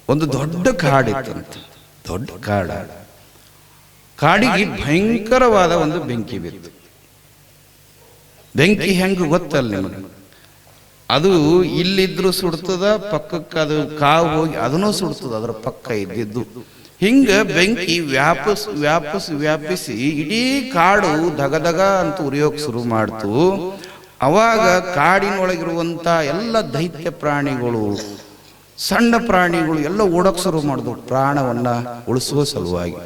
ಒಂದು ದೊಡ್ಡ ಕಾಡಿತ್ತಂತ. ದೊಡ್ಡ ಕಾಡಿಗೆ ಭಯಂಕರವಾದ ಒಂದು ಬೆಂಕಿ ಬಿತ್ತು. ಬೆಂಕಿ ಹೆಂಗ ಗೊತ್ತಲ್ಲ ನಿಮಗೆ? ಅದು ಇಲ್ಲಿದ್ರು ಸುಡ್ತದ, ಪಕ್ಕಕ್ಕೆ ಅದು ಕಾವು ಹೋಗಿ ಅದನ್ನೂ ಸುಡ್ತದ, ಅದರ ಪಕ್ಕ ಇದ್ದಿದ್ದು. ಹಿಂಗ ಬೆಂಕಿ ವ್ಯಾಪಿಸಿ ಇಡೀ ಕಾಡು ದಗದಗ ಅಂತ ಉರಿಯೋಕ್ ಶುರು ಮಾಡ್ತು. ಅವಾಗ ಕಾಡಿನೊಳಗಿರುವಂತ ಎಲ್ಲ ದೈತ್ಯ ಪ್ರಾಣಿಗಳು, ಸಣ್ಣ ಪ್ರಾಣಿಗಳು ಎಲ್ಲ ಓಡೋಕ್ ಶುರು ಮಾಡಿದ್ವು ಪ್ರಾಣವನ್ನ ಉಳಿಸುವ ಸಲುವಾಗಿ.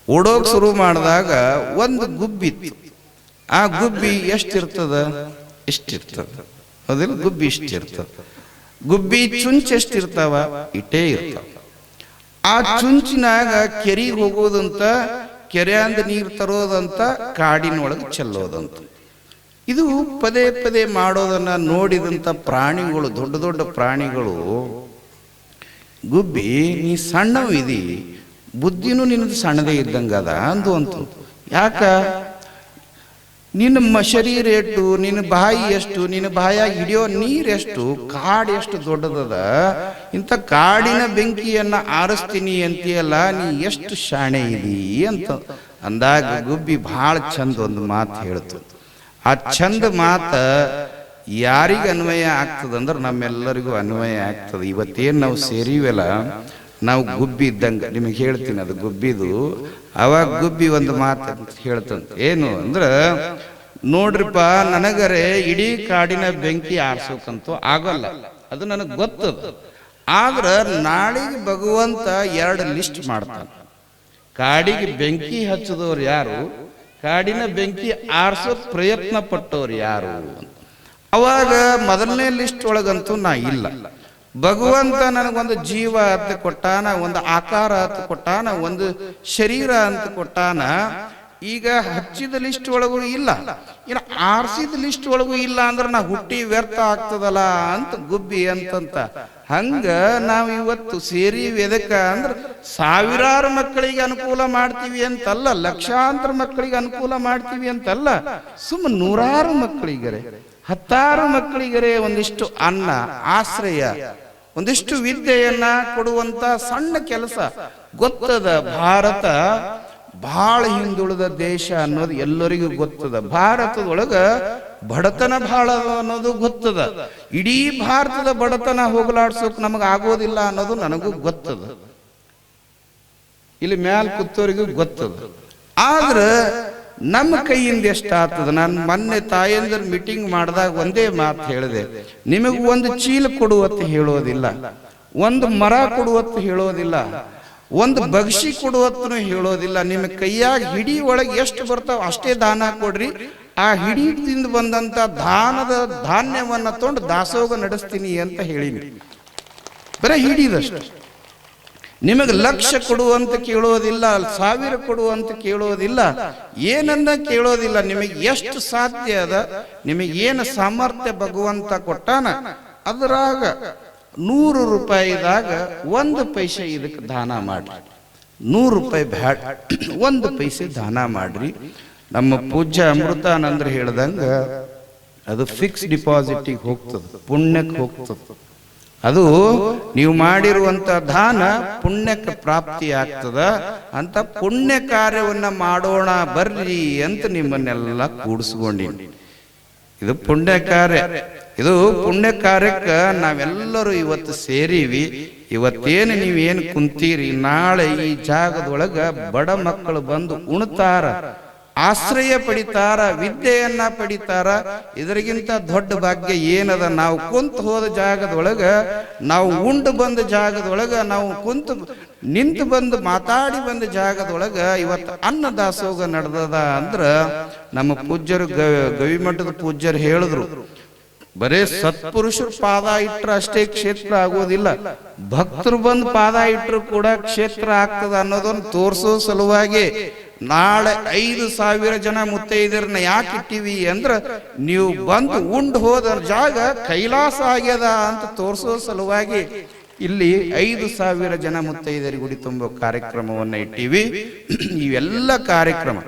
ಓಡೋಕ್ ಶುರು ಮಾಡಿದಾಗ ಒಂದು ಗುಬ್ಬಿತ್ತು. ಆ ಗುಬ್ಬಿ ಎಷ್ಟಿರ್ತದ? ಇಷ್ಟಿರ್ತದ, ಅದಿಲ್ಲ ಗುಬ್ಬಿ ಇಷ್ಟಿರ್ತದ. ಗುಬ್ಬಿ ಚುಂಚ್ ಎಷ್ಟಿರ್ತಾವ? ಇಟ್ಟೇ ಇರ್ತಾವ. ಆ ಚುಂಚಿನಾಗ ಕೆರೆಗೆ ಹೋಗೋದಂತ, ಕೆರೆಯಿಂದ ನೀರು ತರೋದಂತ, ಕಾಡಿನೊಳಗೆ ಚೆಲ್ಲೋದಂತ. ಇದು ಪದೇ ಪದೇ ಮಾಡೋದನ್ನ ನೋಡಿದಂತ ಪ್ರಾಣಿಗಳು, ದೊಡ್ಡ ದೊಡ್ಡ ಪ್ರಾಣಿಗಳು, ಗುಬ್ಬಿ ನೀ ಸಣ್ಣವಿದಿ, ಬುದ್ಧಿನೂ ನಿನ್ನದು ಸಣ್ಣದೇ ಇದ್ದಂಗದ ಅಂತು. ಯಾಕ? ನಿನ್ನ ಶರೀರ ಎಷ್ಟು, ನಿನ್ನ ಬಾಯಿ ಎಷ್ಟು, ನಿನ್ನ ಬಾಯಾಗಿ ಹಿಡಿಯೋ ನೀರೆಷ್ಟು, ಕಾಡು ಎಷ್ಟು ದೊಡ್ಡದದ, ಇಂಥ ಕಾಡಿನ ಬೆಂಕಿಯನ್ನ ಆರಿಸ್ತೀನಿ ಅಂತೀಯಲ್ಲ, ನೀ ಎಷ್ಟು ಶಾಣೆ ಇದೀ ಅಂತ ಅಂದಾಗ ಗುಬ್ಬಿ ಬಹಳ ಚಂದ ಒಂದು ಮಾತು ಹೇಳ್ತು. ಆ ಚಂದ ಮಾತ ಯಾರಿಗೆ ಅನ್ವಯ ಆಗ್ತದಂದ್ರೆ ನಮ್ಮೆಲ್ಲರಿಗೂ ಅನ್ವಯ ಆಗ್ತದೆ. ಇವತ್ತೇನು ನಾವು ಸೇರಿವೆಲ್ಲ, ನಾವು ಗುಬ್ಬಿ ಇದ್ದಂಗೆ. ನಿಮಗೆ ಹೇಳ್ತೀನಿ ಅದು ಗುಬ್ಬಿದು. ಅವಾಗ ಗುಬ್ಬಿ ಒಂದು ಮಾತು ಹೇಳ್ತಂತ. ಏನು ಅಂದ್ರೆ, ನೋಡ್ರಿಪ್ಪ, ನನಗರೆ ಇಡೀ ಕಾಡಿನ ಬೆಂಕಿ ಆರಿಸೋಕಂತೂ ಆಗೋಲ್ಲ, ಅದು ನನಗೆ ಗೊತ್ತದ. ಆದ್ರೆ ನಾಳೆಗೆ ಭಗವಂತ 2 ಲಿಸ್ಟ್ ಮಾಡ್ತಾನೆ. ಕಾಡಿಗೆ ಬೆಂಕಿ ಹಚ್ಚಿದವ್ರು ಯಾರು, ಕಾಡಿನ ಬೆಂಕಿ ಆರಿಸೋಕ್ ಪ್ರಯತ್ನ ಪಟ್ಟವ್ರು ಯಾರು. ಅವಾಗ ಮೊದಲನೇ ಲಿಸ್ಟ್ ಒಳಗಂತೂ ನಾ ಇಲ್ಲ. ಭಗವಂತ ನನಗೊಂದು ಜೀವ ಅಂತ ಕೊಟ್ಟಾನ, ಒಂದು ಆಕಾರ ಅಂತ ಕೊಟ್ಟಾನ, ಒಂದು ಶರೀರ ಅಂತ ಕೊಟ್ಟಾನ. ಈಗ ಹಚ್ಚಿದ ಲಿಸ್ಟ್ ಒಳಗೂ ಇಲ್ಲ, ಇನ್ನು ಆರಿಸಿದ ಲಿಸ್ಟ್ ಒಳಗೂ ಇಲ್ಲ ಅಂದ್ರೆ ನಾ ಹುಟ್ಟಿ ವ್ಯರ್ಥ ಆಗ್ತದಲ್ಲ ಅಂತ ಗುಬ್ಬಿ ಅಂತಂತ. ಹಂಗ ನಾವು ಇವತ್ತು ಸೇರಿ ಎದಕ್ಕ ಅಂದ್ರೆ ಸಾವಿರಾರು ಮಕ್ಕಳಿಗೆ ಅನುಕೂಲ ಮಾಡ್ತೀವಿ ಅಂತಲ್ಲ, ಲಕ್ಷಾಂತರ ಮಕ್ಕಳಿಗೆ ಅನುಕೂಲ ಮಾಡ್ತೀವಿ ಅಂತಲ್ಲ, ಸುಮ್ಮನೆ 100 ಮಕ್ಕಳಿಗರೆ, 10 ಮಕ್ಕಳಿಗರೆ ಒಂದಿಷ್ಟು ಅನ್ನ, ಆಶ್ರಯ, ಒಂದಿಷ್ಟು ವಿದ್ಯೆಯನ್ನ ಕೊಡುವಂತ ಸಣ್ಣ ಕೆಲಸ. ಗೊತ್ತದ, ಭಾರತ ಬಹಳ ಹಿಂದುಳಿದ ದೇಶ ಅನ್ನೋದು ಎಲ್ಲರಿಗೂ ಗೊತ್ತದ. ಭಾರತದೊಳಗ ಬಡತನ ಬಹಳ ಅನ್ನೋದು ಗೊತ್ತದ. ಇಡೀ ಭಾರತದ ಬಡತನ ಹೋಗಲಾಡ್ಸೋಕ್ ನಮಗ ಆಗೋದಿಲ್ಲ ಅನ್ನೋದು ನನಗೂ ಗೊತ್ತದ, ಇಲ್ಲಿ ಮ್ಯಾಲ್ ಕೂತವರಿಗೂ ಗೊತ್ತದ. ಆದ್ರ ನಮ್ಮ ಕೈಯಿಂದ ಎಷ್ಟಾಗ್ತದ? ನಾನು ಮೊನ್ನೆ ತಾಯಂದ್ರ ಮೀಟಿಂಗ್ ಮಾಡಿದಾಗ ಒಂದೇ ಮಾತು ಹೇಳಿದೆ, ನಿಮಗ್ ಒಂದು ಚೀಲ ಕೊಡುವತ್ತು ಹೇಳೋದಿಲ್ಲ, ಒಂದು ಮರ ಕೊಡುವತ್ತು ಹೇಳೋದಿಲ್ಲ, ಒಂದು ಬಗ್ಸಿ ಕೊಡುವತ್ತನು ಹೇಳೋದಿಲ್ಲ. ನಿಮ್ಮ ಕೈಯಾಗ ಹಿಡಿ ಒಳಗೆ ಎಷ್ಟು ಬರ್ತಾವ ಅಷ್ಟೇ ದಾನ ಕೊಡ್ರಿ. ಆ ಹಿಡಿದಿಂದ ಬಂದಂತ ಧಾನ್ಯವನ್ನ ತೊಗೊಂಡು ದಾಸೋಗ ನಡೆಸ್ತೀನಿ ಅಂತ ಹೇಳಿನಿ. ಬರೀ ಹಿಡಿದಷ್ಟು. ನಿಮಗೆ ಲಕ್ಷ ಕೊಡುವಂತ ಕೇಳೋದಿಲ್ಲ, 1000 ಕೊಡುವಂತ ಕೇಳೋದಿಲ್ಲ, ಏನನ್ನ ಕೇಳೋದಿಲ್ಲ. ನಿಮಗೆ ಎಷ್ಟು ಸಾಧ್ಯ ಅದ, ನಿಮಗೆ ಏನು ಸಾಮರ್ಥ್ಯ ಭಗವಂತ ಕೊಟ್ಟಾನ, ಅದರಾಗ 100 ರೂಪಾಯಿದಾಗ 1 ಪೈಸೆ ಇದಕ್ಕೆ ದಾನ ಮಾಡ್ರಿ. 100 ರೂಪಾಯಿ ಬ್ಯಾಡ, 1 ಪೈಸೆ ದಾನ ಮಾಡ್ರಿ. ನಮ್ಮ ಪೂಜ್ಯ ಅಮೃತಾನಂದ್ರ ಹೇಳ್ದಂಗ ಅದು ಫಿಕ್ಸ್ ಡಿಪಾಸಿಟಿಗೆ ಹೋಗ್ತದೆ, ಪುಣ್ಯಕ್ಕೆ ಹೋಗ್ತದೆ. ಅದು ನೀವು ಮಾಡಿರುವಂತ ದಾನ ಪುಣ್ಯಕ್ಕೆ ಪ್ರಾಪ್ತಿ ಆಗ್ತದ ಅಂತ ಪುಣ್ಯ ಕಾರ್ಯವನ್ನ ಮಾಡೋಣ ಬರ್ರಿ ಅಂತ ನಿಮ್ಮನ್ನೆಲ್ಲ ಕೂಡಿಸ್ಕೊಂಡಿನಿ. ಇದು ಪುಣ್ಯ ಕಾರ್ಯ. ಇದು ಪುಣ್ಯ ಕಾರ್ಯಕ್ಕೆ ನಾವೆಲ್ಲರೂ ಇವತ್ತು ಸೇರಿವಿ. ಇವತ್ತೇನು ನೀವೇನು ಕುಂತೀರಿ, ನಾಳೆ ಈ ಜಾಗದೊಳಗ ಬಡ ಮಕ್ಕಳು ಬಂದು ಉಣ್ತಾರ, ಆಶ್ರಯ ಪಡಿತಾರ, ವಿದ್ಯೆಯನ್ನ ಪಡಿತಾರ. ಇದರಿಗಿಂತ ದೊಡ್ಡ ಭಾಗ್ಯ ಏನದ? ನಾವು ಕುಂತು ಹೋದ ಜಾಗದೊಳಗ, ನಾವು ಉಂಡು ಬಂದ ಜಾಗದೊಳಗ, ನಾವು ಕುಂತು ನಿಂತು ಬಂದು ಮಾತಾಡಿ ಬಂದ ಜಾಗದೊಳಗ ಇವತ್ತು ಅನ್ನ ದಾಸೋಗ ನಡೆದದ ಅಂದ್ರ ನಮ್ಮ ಪೂಜ್ಯರು, ಗವಿಮಠದ ಪೂಜ್ಯರು ಹೇಳಿದ್ರು, ಬರೇ ಸತ್ಪುರುಷರು ಪಾದ ಇಟ್ರ ಅಷ್ಟೇ ಕ್ಷೇತ್ರ ಆಗೋದಿಲ್ಲ, ಭಕ್ತರು ಬಂದು ಪಾದ ಇಟ್ಟರು ಕೂಡ ಕ್ಷೇತ್ರ ಆಗ್ತದ ಅನ್ನೋದನ್ನು ತೋರಿಸೋ ಸಲುವಾಗಿ ನಾಳೆ 5,000 ಜನ ಮುತ್ತೈದರನ್ನ ಯಾಕೆ ಇಟ್ಟಿವಿ ಅಂದ್ರ ನೀವು ಬಂದು ಉಂಡು ಹೋದ ಜಾಗ ಕೈಲಾಸ ಆಗ್ಯದ ಅಂತ ತೋರಿಸೋ ಸಲುವಾಗಿ ಇಲ್ಲಿ 5,000 ಜನ ಮುತ್ತೈದರಿಗೆ ಗುಡಿ ತುಂಬೋ ಕಾರ್ಯಕ್ರಮವನ್ನ ಇಟ್ಟಿವಿ. ಇವೆಲ್ಲ ಕಾರ್ಯಕ್ರಮ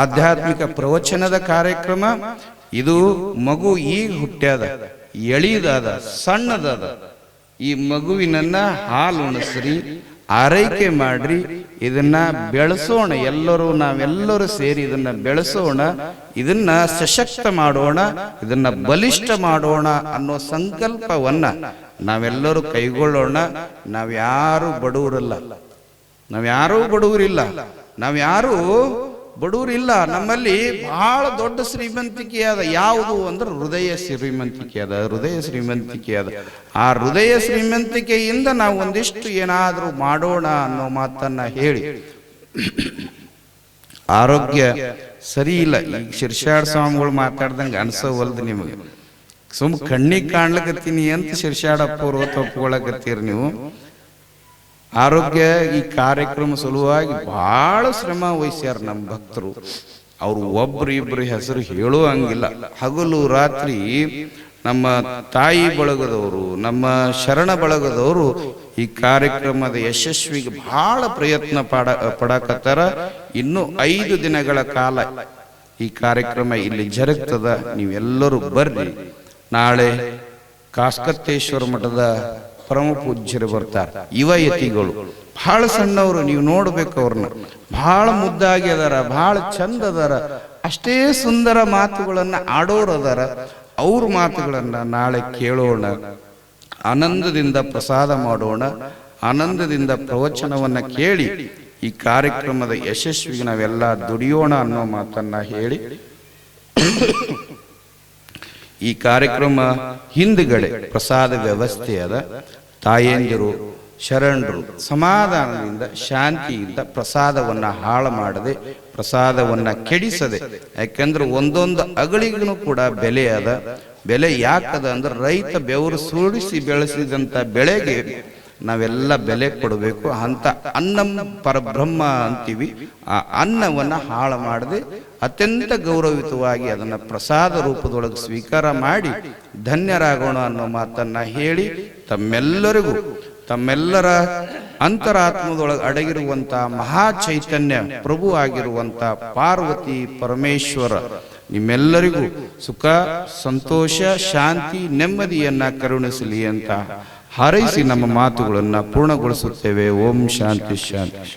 ಆಧ್ಯಾತ್ಮಿಕ ಪ್ರವಚನದ ಕಾರ್ಯಕ್ರಮ. ಇದು ಮಗು ಈಗ ಹುಟ್ಟ್ಯಾದ, ಎಳಿದಾದ, ಸಣ್ಣದಾದ, ಈ ಮಗುವಿನನ್ನ ಹಾಲು ಉಣಿಸ್ರಿ, ಆರೈಕೆ ಮಾಡ್ರಿ, ಇದನ್ನ ಬೆಳೆಸೋಣ. ನಾವೆಲ್ಲರೂ ಸೇರಿ ಇದನ್ನ ಬೆಳೆಸೋಣ, ಇದನ್ನ ಸಶಕ್ತ ಮಾಡೋಣ, ಇದನ್ನ ಬಲಿಷ್ಠ ಮಾಡೋಣ ಅನ್ನೋ ಸಂಕಲ್ಪವನ್ನ ನಾವೆಲ್ಲರೂ ಕೈಗೊಳ್ಳೋಣ. ನಾವ್ಯಾರೂ ಬಡವರಲ್ಲ, ನಾವ್ಯಾರೂ ಬಡವರಿಲ್ಲ. ನಮ್ಮಲ್ಲಿ ಬಹಳ ದೊಡ್ಡ ಶ್ರೀಮಂತಿಕೆ ಅದ. ಯಾವುದು ಅಂದ್ರೆ ಹೃದಯ ಶ್ರೀಮಂತಿಕೆ ಅದ. ಆ ಹೃದಯ ಶ್ರೀಮಂತಿಕೆಯಿಂದ ನಾವು ಒಂದಿಷ್ಟು ಏನಾದರೂ ಮಾಡೋಣ ಅನ್ನೋ ಮಾತನ್ನ ಹೇಳಿ, ಆರೋಗ್ಯ ಸರಿ ಇಲ್ಲ. ಈಗ ಶಿರ್ಷಾಡ್ ಸ್ವಾಮಿಗಳು ಮಾತಾಡ್ದಂಗೆ ಅನ್ಸೋವಲ್ದು ನಿಮಗೆ. ಕಣ್ಣಿಗೆ ಕಾಣ್ಲಕತ್ತೀನಿ ಅಂತ ಶಿರ್ಷಾಡಪ್ಪವ್ರು ತಪ್ಕೊಳಕತ್ತೀರಿ ನೀವು. ಆರೋಗ್ಯ ಈ ಕಾರ್ಯಕ್ರಮ ಸಲುವಾಗಿ ಬಹಳ ಶ್ರಮ ವಹಿಸ್ಯಾರ ನಮ್ಮ ಭಕ್ತರು. ಅವ್ರು ಒಬ್ರು ಇಬ್ರು ಹೆಸರು ಹೇಳೋ ಹಂಗಿಲ್ಲ. ಹಗಲು ರಾತ್ರಿ ನಮ್ಮ ತಾಯಿ ಬಳಗದವರು, ನಮ್ಮ ಶರಣ ಬಳಗದವರು ಈ ಕಾರ್ಯಕ್ರಮದ ಯಶಸ್ವಿಗೆ ಬಹಳ ಪ್ರಯತ್ನ ಪಡಕತ್ತಾರ. ಇನ್ನು 5 ದಿನಗಳ ಕಾಲ ಈ ಕಾರ್ಯಕ್ರಮ ಇಲ್ಲಿ ಜರುಗ್ತದ. ನೀವೆಲ್ಲರೂ ಬರ್ರಿ. ನಾಳೆ ಕಾಸ್ಕತ್ತೇಶ್ವರ ಮಠದ ಪರಮ ಪೂಜ್ಯರು ಬರ್ತಾರೆ. ಯುವಯತಿಗಳು ಬಹಳ ಸಣ್ಣವರು, ನೀವು ನೋಡ್ಬೇಕು ಅವ್ರನ್ನ. ಬಹಳ ಮುದ್ದಾಗಿ ಅದಾರ, ಬಹಳ ಚಂದ ಅದಾರ, ಅಷ್ಟೇ ಸುಂದರ ಮಾತುಗಳನ್ನ ಆಡೋರು ಅದಾರ. ಅವ್ರ ಮಾತುಗಳನ್ನ ನಾಳೆ ಕೇಳೋಣ, ಆನಂದದಿಂದ ಪ್ರಸಾದ ಮಾಡೋಣ, ಆನಂದದಿಂದ ಪ್ರವಚನವನ್ನ ಕೇಳಿ ಈ ಕಾರ್ಯಕ್ರಮದ ಯಶಸ್ವಿಗೆ ನಾವೆಲ್ಲ ದುಡಿಯೋಣ ಅನ್ನೋ ಮಾತನ್ನ ಹೇಳಿ, ಈ ಕಾರ್ಯಕ್ರಮ ಹಿಂದುಗಡೆ ಪ್ರಸಾದ ವ್ಯವಸ್ಥೆ ಅದ. ತಾಯಂದಿರು ಶರಣರು ಸಮಾಧಾನದಿಂದ ಶಾಂತಿಯಿಂದ ಪ್ರಸಾದವನ್ನ ಹಾಳು ಮಾಡದೆ, ಪ್ರಸಾದವನ್ನ ಕೆಡಿಸದೆ, ಯಾಕೆಂದ್ರೆ ಒಂದೊಂದು ಅಗಳಿಗೂ ಕೂಡ ಬೆಲೆ ಅದ. ಬೆಲೆ ಯಾಕದ ಅಂದ್ರೆ ರೈತ ಬೆವರು ಸುರಿಸಿ ಬೆಳೆಸಿದಂತ ಬೆಳೆಗೆ ನಾವೆಲ್ಲ ಬೆಲೆ ಕೊಡಬೇಕು. ಅಂತ ಅನ್ನ ಪರಬ್ರಹ್ಮ ಅಂತೀವಿ. ಆ ಅನ್ನವನ್ನ ಹಾಳು ಮಾಡದೆ ಅತ್ಯಂತ ಗೌರವಿತವಾಗಿ ಅದನ್ನ ಪ್ರಸಾದ ರೂಪದೊಳಗೆ ಸ್ವೀಕಾರ ಮಾಡಿ ಧನ್ಯರಾಗೋಣ ಅನ್ನೋ ಮಾತನ್ನ ಹೇಳಿ, ತಮ್ಮೆಲ್ಲರ ಅಂತರಾತ್ಮದೊಳಗೆ ಅಡಗಿರುವಂತ ಮಹಾ ಚೈತನ್ಯ ಪ್ರಭು ಆಗಿರುವಂತ ಪಾರ್ವತಿ ಪರಮೇಶ್ವರ ನಿಮ್ಮೆಲ್ಲರಿಗೂ ಸುಖ, ಸಂತೋಷ, ಶಾಂತಿ, ನೆಮ್ಮದಿಯನ್ನ ಕರುಣಿಸಲಿ ಅಂತ ಹಾರೈಸಿ ನಮ್ಮ ಮಾತುಗಳನ್ನ ಪೂರ್ಣಗೊಳಿಸುತ್ತೇವೆ. ಓಂ ಶಾಂತಿ ಶಾಂತಿ.